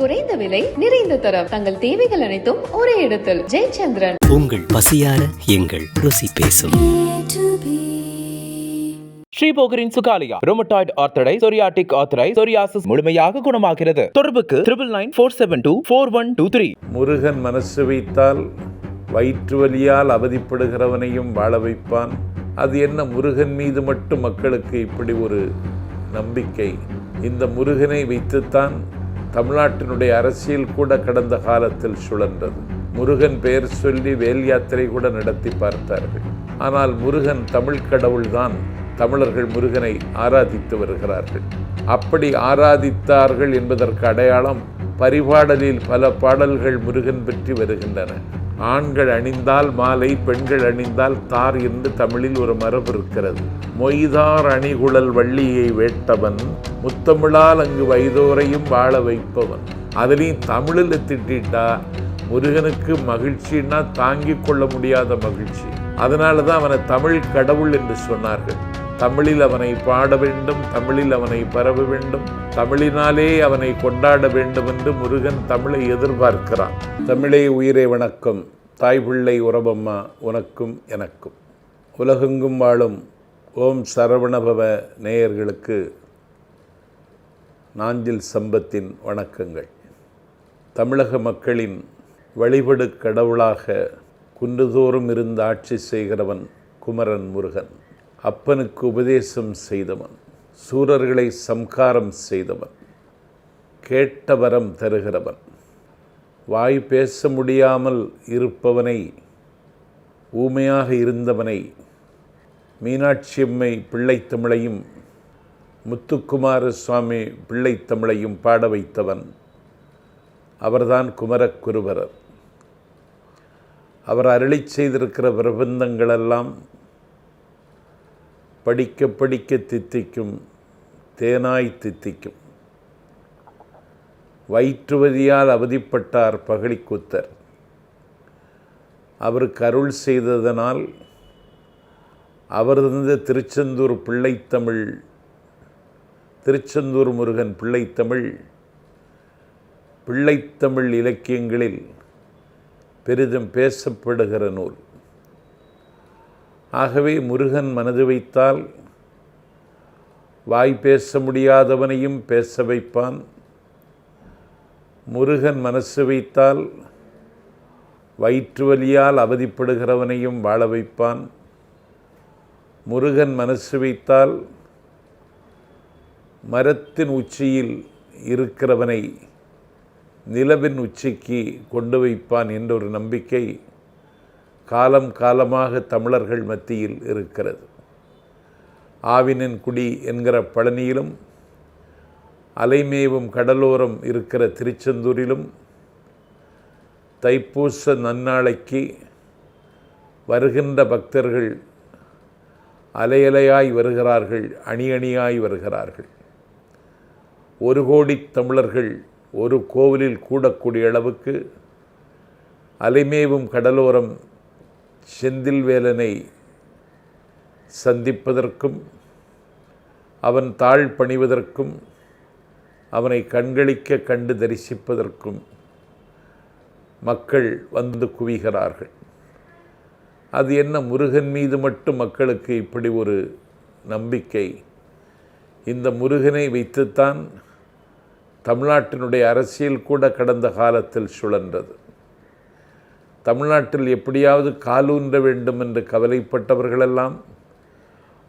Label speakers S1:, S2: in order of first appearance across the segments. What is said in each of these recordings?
S1: குறைந்த விலை, நிறைந்த தரம். தங்கள் தேவைகள் அனைத்தும் ஒரே இடத்தில். ஜெயச்சந்திரன்.
S2: உங்கள் பசியார எங்கள் ருசி பேசும்.
S3: ஸ்ரீபோகரின் சுகாலியா ரோமட்டாய்டு ஆர்த்தரைட்டிஸ், சொரியாட்டிக் ஆர்த்தரைட்டிஸ், சொரியாசிஸ் முழுமையாக குணமாகிறது. தொடர்புக்கு 9994724123.
S4: முருகன் மனசு வைத்தால் வயிற்று வலியால் அவதிப்படுகிறவனையும் வாழ வைப்பான். அது என்ன, முருகன் மீது மட்டும் மக்களுக்கு இப்படி ஒரு நம்பிக்கை? இந்த முருகனை வைத்துத்தான் தமிழ்நாட்டினுடைய அரசியல் கூட கடந்த காலத்தில் சுழன்றது. முருகன் பெயர் சொல்லி வேல் யாத்திரை கூட நடத்தி பார்த்தார்கள். ஆனால் முருகன் தமிழ் கடவுள்தான். தமிழர்கள் முருகனை ஆராதித்து வருகிறார்கள். அப்படி ஆராதித்தார்கள் என்பதற்கு அடையாளம் பரிபாடலில் பல பாடல்கள் முருகன் பற்றி வருகின்றன. ஆண்கள் அணிந்தால் மாலை, பெண்கள் அணிந்தால் தார் என்று தமிழில் ஒரு மரபு இருக்கிறது. மொய்தார் அணிகுழல் வள்ளியை வேட்டவன், முத்தமிழால் அங்கு வைதோரையும் வாழ வைப்பவன். அதுலேயும் தமிழில் திட்டா முருகனுக்கு மகிழ்ச்சின்னா தாங்கிக் கொள்ள முடியாத மகிழ்ச்சி. அதனால தான் அவனை தமிழ் கடவுள் என்று சொன்னார்கள். தமிழில் அவனை பாட வேண்டும், தமிழில் அவனை பரவ வேண்டும், தமிழினாலே அவனை கொண்டாட வேண்டும் என்று முருகன் தமிழை எதிர்பார்க்கிறான். தமிழே உயிரே வணக்கம். தாய் பிள்ளை உறவம்மா உனக்கும் எனக்கும். உலகெங்கும் வாழும் ஓம் சரவணபவ நேயர்களுக்கு நாஞ்சில் சம்பத்தின் வணக்கங்கள். தமிழக மக்களின் வழிபடு கடவுளாக குன்றுதோறும் இருந்து ஆட்சி செய்கிறவன் குமரன் முருகன். அப்பனுக்கு உபதேசம் செய்தவன், சூரர்களை சம்காரம் செய்தவன், கேட்ட வரம் தருகிறவன், வாய் பேச முடியாமல் இருப்பவனை, ஊமையாக இருந்தவனை மீனாட்சியம்மை பிள்ளைத்தமிழையும் முத்துக்குமார சுவாமி பிள்ளைத்தமிழையும் பாட வைத்தவன் அவர்தான் குமரக்குருபரர். அவர் அருளி செய்திருக்கிற பிரபந்தங்களெல்லாம் படிக்க படிக்க தித்திக்கும், தேனாய் தித்திக்கும். வயிற்றுவதியால் அவதிப்பட்டார் பகழிக்கூத்தர். அவருக்கு அருள் செய்ததனால் அவர் இருந்த திருச்செந்தூர் பிள்ளைத்தமிழ், திருச்செந்தூர் முருகன் பிள்ளைத்தமிழ், பிள்ளைத்தமிழ் இலக்கியங்களில் பெரிதும் பேசப்படுகிற நூல். ஆகவே முருகன் மனது வைத்தால் வாய் பேச முடியாதவனையும் பேச வைப்பான். முருகன் மனசு வைத்தால் வயிற்று வலியால் அவதிப்படுகிறவனையும் வாழ வைப்பான். முருகன் மனசு வைத்தால் மரத்தின் உச்சியில் இருக்கிறவனை நிலவின் உச்சிக்கு கொண்டு வைப்பான் என்ற ஒரு நம்பிக்கை காலம் காலமாக தமிழர்கள் மத்தியில் இருக்கிறது. ஆவினன் குடி என்கிற பழனியிலும், அலைமேவும் கடலோரம் இருக்கிற திருச்செந்தூரிலும் தைப்பூச நன்னாளைக்கு வருகின்ற பக்தர்கள் அலையலையாய் வருகிறார்கள், அணி அணியாய் வருகிறார்கள். 1 கோடி தமிழர்கள் ஒரு கோவிலில் கூடக்கூடிய அளவுக்கு அலைமேவும் கடலோரம் செந்தில்வேலனை சந்திப்பதற்கும், அவன் தாழ் பணிவதற்கும், அவனை கண்களிக்க கண்டு தரிசிப்பதற்கும் மக்கள் வந்து குவிகிறார்கள். அது என்ன, முருகன் மீது மட்டும் மக்களுக்கு இப்படி ஒரு நம்பிக்கை? இந்த முருகனை வைத்துத்தான் தமிழ்நாட்டினுடைய அரசியல் கூட கடந்த காலத்தில் சுழன்றது. தமிழ்நாட்டில் எப்படியாவது காலூன்ற வேண்டும் என்று கவலைப்பட்டவர்களெல்லாம்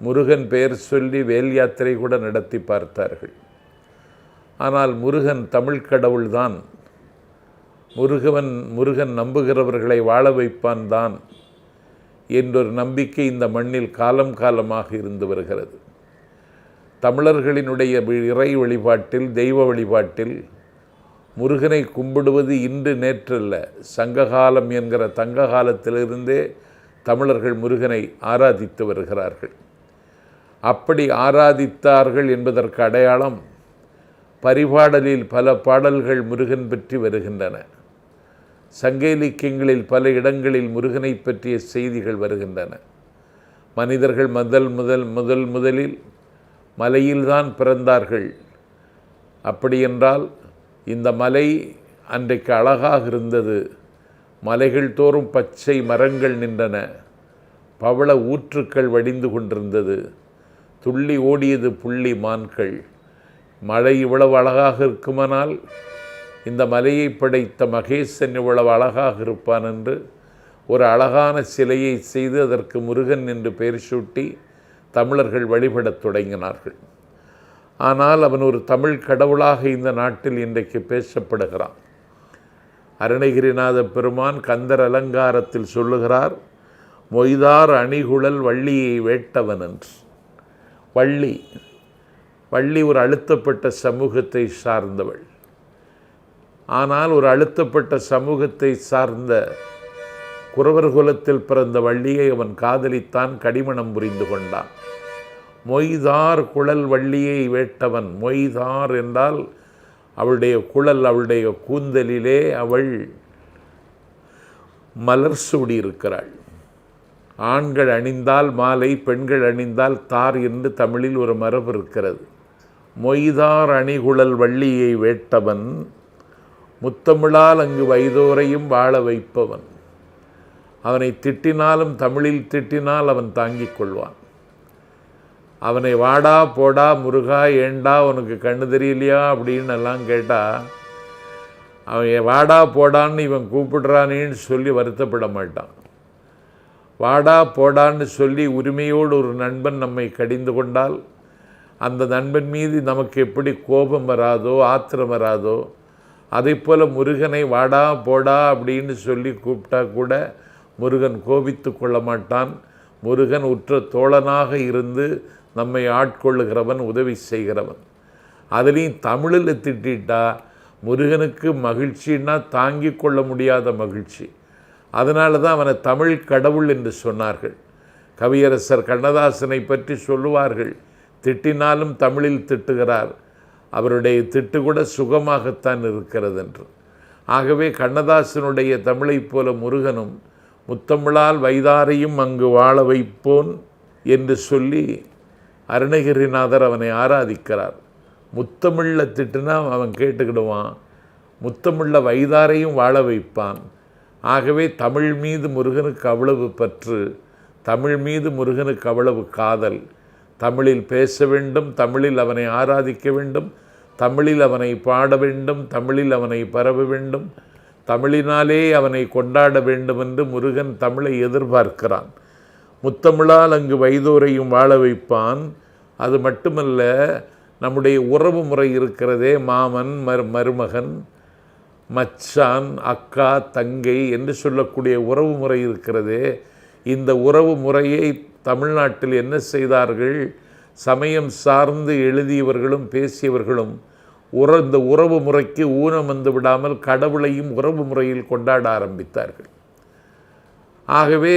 S4: முருகன் பெயர் சொல்லி வேல் யாத்திரை கூட நடத்தி பார்த்தார்கள். ஆனால் முருகன் தமிழ் கடவுள்தான். முருகன் நம்புகிறவர்களை வாழ வைப்பான் தான் என்றொரு நம்பிக்கை இந்த மண்ணில் காலம் காலமாக இருந்து வருகிறது. தமிழர்களினுடைய இறை வழிபாட்டில், தெய்வ வழிபாட்டில் முருகனை கும்பிடுவது இன்று நேற்றல்ல, சங்ககாலம் என்கிற தங்க காலத்திலிருந்தே தமிழர்கள் முருகனை ஆராதித்து வருகிறார்கள். அப்படி ஆராதித்தார்கள் என்பதற்கு அடையாளம் பரிபாடலில் பல பாடல்கள் முருகன் பற்றி வருகின்றன. சங்க இலக்கியங்களில் பல இடங்களில் முருகனை பற்றிய செய்திகள் வருகின்றன. மனிதர்கள் முதலில் மலையில்தான் பிறந்தார்கள். அப்படியென்றால் இந்த மலை அன்றைக்கு அழகாக இருந்தது. மலைகள் தோறும் பச்சை மரங்கள் நின்றன. பவள ஊற்றுக்கள் வடிந்து கொண்டிருந்தது. துள்ளி ஓடியது புள்ளி மான்கள். மழை இவ்வளவு அழகாக இருக்குமானால் இந்த மலையை படைத்த மகேசன் இவ்வளவு அழகாக இருப்பான் என்று ஒரு அழகான சிலையை செய்து அதற்கு முருகன் என்று பெயர் சூட்டி தமிழர்கள் வழிபடத் தொடங்கினார்கள். ஆனால் அவன் ஒரு தமிழ் கடவுளாக இந்த நாட்டில் இன்றைக்கு பேசப்படுகிறான். அருணகிரிநாத பெருமான் கந்தர் அலங்காரத்தில் சொல்லுகிறார், மொய்தார் அணிகுழல் வள்ளியை வேட்டவன் என்று. வள்ளி ஒரு அழுத்தப்பட்ட சமூகத்தை சார்ந்தவள். ஆனால் ஒரு அழுத்தப்பட்ட சமூகத்தை சார்ந்த குறவர் குலத்தில் பிறந்த வள்ளியை அவன் காதலித்தான், கடிமணம் புரிந்து கொண்டான். மொய்தார் குழல் வள்ளியை வேட்டவன். மொய்தார் என்றால் அவளுடைய குழல், அவளுடைய கூந்தலிலே அவள் மலர் சூடி இருக்கிறாள். ஆண்கள் அணிந்தால் மாலை, பெண்கள் அணிந்தால் தார் என்று தமிழில் ஒரு மரபு இருக்கிறது. மொய்தார் அணிகுழல் வள்ளியை வேட்டவன், முத்தமிழால் அங்கு வைதோரையும் வாழ வைப்பவன். அவனை திட்டினாலும் தமிழில் திட்டினால் அவன் தாங்கிக் கொள்வான். அவனை வாடா போடா முருகா ஏண்டா உனக்கு கண்ணு தெரியலையா அப்படின்னு எல்லாம் கேட்டால் அவன் வாடா போடான்னு இவன் கூப்பிடுறானேன்னு சொல்லி வருத்தப்பட மாட்டான். வாடா போடான்னு சொல்லி உரிமையோடு ஒரு நண்பன் நம்மை கடிந்து கொண்டால் அந்த நண்பன் மீது நமக்கு எப்படி கோபம் வராதோ ஆத்திரம் வராதோ, அதை போல் முருகனை வாடா போடா அப்படின்னு சொல்லி கூப்பிட்டா கூட முருகன் கோபித்து கொள்ள மாட்டான். முருகன் உற்ற தோழனாக இருந்து நம்மை ஆட்கொள்ளுகிறவன், உதவி செய்கிறவன். அதுலேயும் தமிழில் திட்டா முருகனுக்கு மகிழ்ச்சின்னா தாங்கி கொள்ள முடியாத மகிழ்ச்சி. அதனால தான் அவனை தமிழ் கடவுள் என்று சொன்னார்கள். கவியரசர் கண்ணதாசனை பற்றி சொல்லுவார்கள், திட்டினாலும் தமிழில் திட்டுகிறார், அவருடைய திட்டு கூட சுகமாகத்தான் இருக்கிறது என்று. ஆகவே கண்ணதாசனுடைய தமிழைப் போல முருகனும் முத்தமிழால் வைதாரையும் அங்கு வாழ வைப்போன் என்று சொல்லி அருணகிரிநாதர் அவனை ஆராதிக்கிறார். முத்தமிழில் திட்டுனா அவன் கேட்டுக்கிடுவான், முத்தமிழில் வைதாரையும் வாழ வைப்பான். ஆகவே தமிழ் மீது முருகனுக்கு அவ்வளவு பற்று, தமிழ் மீது முருகனுக்கு அவ்வளவு காதல். தமிழில் பேச வேண்டும், தமிழில் அவனை ஆராதிக்க வேண்டும், தமிழில் அவனை பாட வேண்டும், தமிழில் அவனை பரவ வேண்டும், தமிழினாலே அவனை கொண்டாட வேண்டும் என்று முருகன் தமிழை எதிர்பார்க்கிறான். முத்தமிழால் அங்கு வைதோரையும் வாழ வைப்பான். அது மட்டுமல்ல, நம்முடைய உறவு முறை இருக்கிறதே, மாமன் மருமகன், மச்சான், அக்கா, தங்கை என்று சொல்லக்கூடிய உறவு முறை இருக்கிறதே, இந்த உறவு முறையை தமிழ்நாட்டில் என்ன செய்தார்கள்? சமயம் சார்ந்து எழுதியவர்களும் பேசியவர்களும் இந்த உறவு முறைக்கு ஊனம் வந்து விடாமல் கடவுளையும் உறவு முறையில் கொண்டாட ஆரம்பித்தார்கள். ஆகவே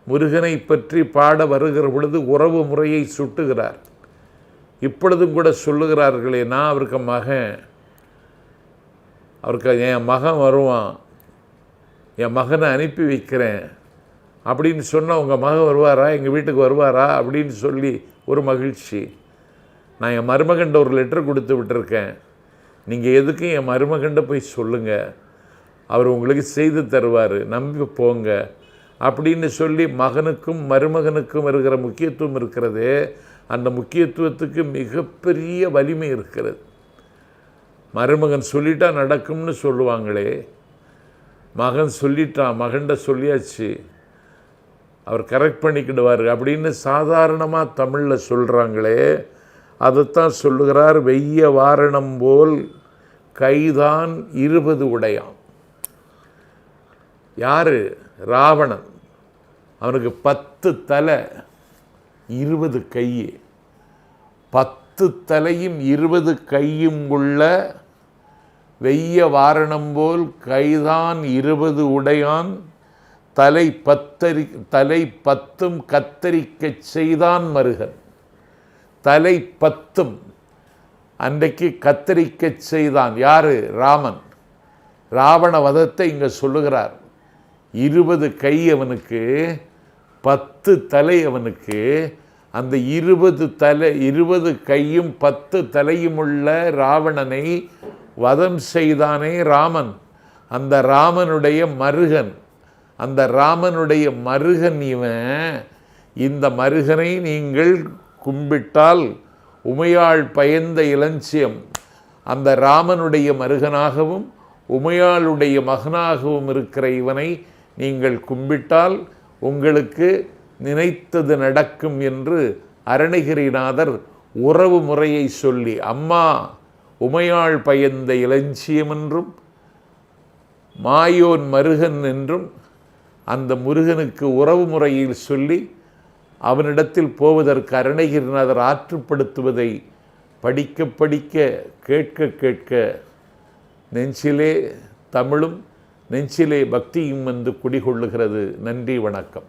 S4: முருகனை பற்றி பாட வருகிற பொழுது உறவு முறையை சுட்டுகிறார். இப்பொழுதும் கூட சொல்லுகிறார்களே, நான் அவருக்கு என் மகன் வருவான், என் மகனை அனுப்பி வைக்கிறேன் அப்படின்னு சொன்னால் உங்கள் மகன் வருவாரா, எங்கள் வீட்டுக்கு வருவாரா அப்படின்னு சொல்லி ஒரு மகிழ்ச்சி. நான் என் மருமகன்ட்ட ஒரு லெட்டர் கொடுத்து விட்டுருக்கேன், நீங்கள் எதுக்கும் என் மருமகன்ட்ட போய் சொல்லுங்கள், அவர் உங்களுக்கு செய்து தருவார், நம்பி போங்க அப்படின்னு சொல்லி மகனுக்கும் மருமகனுக்கும் இருக்கிற முக்கியத்துவம் இருக்கிறது. அந்த முக்கியத்துவத்துக்கு மிகப்பெரிய வலிமை இருக்கிறது. மருமகன் சொல்லிட்டா நடக்கும்னு சொல்லுவாங்களே, மகன் சொல்லிட்டான், மகன்கிட்ட சொல்லியாச்சு, அவர் கரெக்ட் பண்ணிக்கிடுவார் அப்படின்னு சாதாரணமாக தமிழில் சொல்கிறாங்களே, அதைத்தான் சொல்லுகிறார். வெய்ய வாரணம் போல் கைதான் 20 உடையான். யார்? ராவணன். அவனுக்கு 10 தலை 20 கை, 10 தலையும் 20 கையும் உள்ள வெய்ய வாரணம் போல் கைதான் 20 உடையான், தலை 10 கத்தரிக்கச் செய்தான் மருகன். தலை 10 அன்றைக்கு கத்தரிக்கச் செய்தான். யாரு? ராமன். ராவண வதத்தை இங்கே சொல்லுகிறார். 20 கை அவனுக்கு, 10 தலை அவனுக்கு. அந்த 20 கையும் 10 தலையுமுள்ள ராவணனை வதம் செய்தானே ராமன். அந்த ராமனுடைய மருகன், அந்த ராமனுடைய மருகன் இவன். இந்த மருகனை நீங்கள் கும்பிட்டால் உமையாள் பயந்த இளஞ்சியம் அந்த ராமனுடைய மருகனாகவும் உமையாளுடைய மகனாகவும் இருக்கிற இவனை நீங்கள் கும்பிட்டால் உங்களுக்கு நினைத்தது நடக்கும் என்று அருணகிரிநாதர் உறவு முறையை சொல்லி, அம்மா உமையாள் பயந்த இளஞ்சியம் என்றும் மாயோன் மருகன் என்றும் அந்த முருகனுக்கு உறவு முறையில் சொல்லி அவனிடத்தில் போவதற்கு அருணகிரிநாதர் ஆற்றுப்படுத்துவதை படிக்க படிக்க கேட்க கேட்க நெஞ்சிலே தமிழும் நெஞ்சிலே பக்தியும் வந்து குடிகொள்ளுகிறது. நன்றி, வணக்கம்.